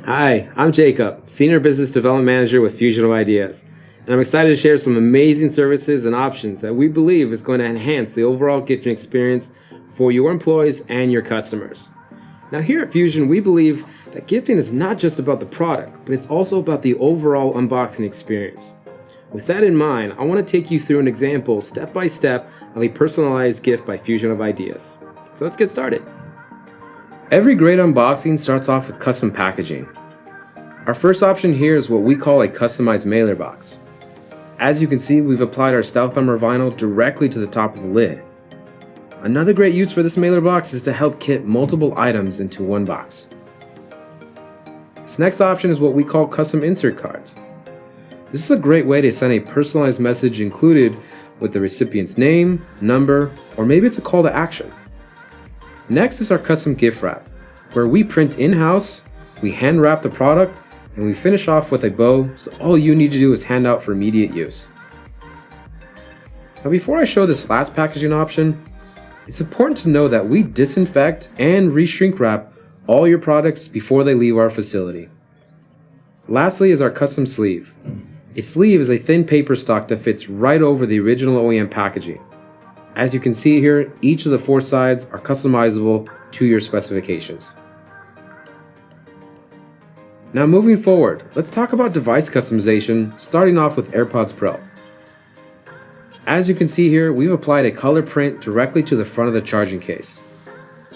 Hi, I'm Jacob, Senior Business Development Manager with Fusion of Ideas, and I'm excited to share some amazing services and options that we believe is going to enhance the overall gifting experience for your employees and your customers. Now here at Fusion, we believe that gifting is not just about the product, but it's also about the overall unboxing experience. With that in mind, I want to take you through an example step by step of a personalized gift by Fusion of Ideas. So let's get started. Every great unboxing starts off with custom packaging. Our first option here is what we call a customized mailer box. As you can see, we've applied our Stealth Armor vinyl directly to the top of the lid. Another great use for this mailer box is to help kit multiple items into one box. This next option is what we call custom insert cards. This is a great way to send a personalized message included with the recipient's name, number, or maybe it's a call to action. Next is our custom gift wrap, where we print in-house, we hand wrap the product, and we finish off with a bow, so all you need to do is hand out for immediate use. Now before I show this last packaging option, it's important to know that we disinfect and re-shrink wrap all your products before they leave our facility. Lastly is our custom sleeve. A sleeve is a thin paper stock that fits right over the original OEM packaging. As you can see here, each of the 4 sides are customizable to your specifications. Now moving forward, let's talk about device customization, starting off with AirPods Pro. As you can see here, we've applied a color print directly to the front of the charging case.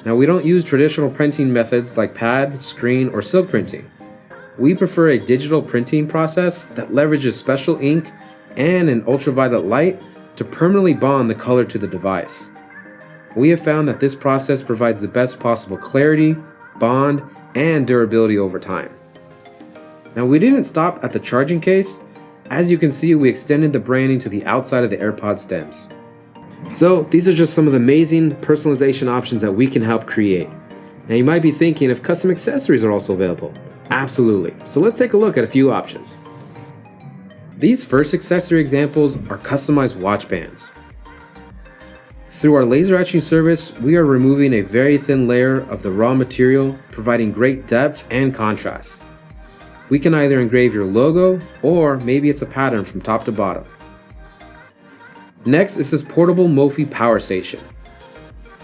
Now we don't use traditional printing methods like pad, screen, or silk printing. We prefer a digital printing process that leverages special ink and an ultraviolet light to permanently bond the color to the device. We have found that this process provides the best possible clarity, bond, and durability over time. Now we didn't stop at the charging case. As you can see, we extended the branding to the outside of the AirPod stems. So these are just some of the amazing personalization options that we can help create. Now you might be thinking if custom accessories are also available. Absolutely. So let's take a look at a few options. These first accessory examples are customized watch bands. Through our laser etching service, we are removing a very thin layer of the raw material, providing great depth and contrast. We can either engrave your logo, or maybe it's a pattern from top to bottom. Next is this portable Mophie power station.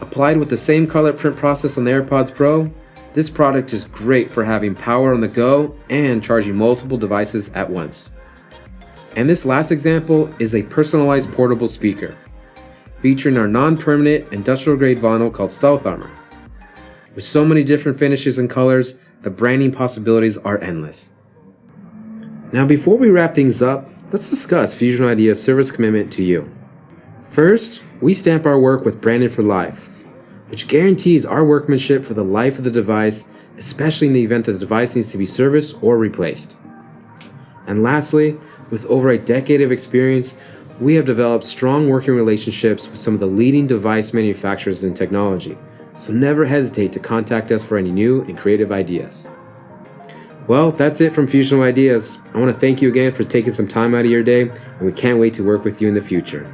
Applied with the same color print process on the AirPods Pro, this product is great for having power on the go and charging multiple devices at once. And this last example is a personalized portable speaker, featuring our non-permanent industrial grade vinyl called Stealth Armor. With so many different finishes and colors, the branding possibilities are endless. Now before we wrap things up, let's discuss Fusion Ideas' service commitment to you. First, we stamp our work with Branded for Life, which guarantees our workmanship for the life of the device, especially in the event that the device needs to be serviced or replaced. And lastly, with over a decade of experience, we have developed strong working relationships with some of the leading device manufacturers in technology, so never hesitate to contact us for any new and creative ideas. Well, that's it from Fusion of Ideas. I want to thank you again for taking some time out of your day, and we can't wait to work with you in the future.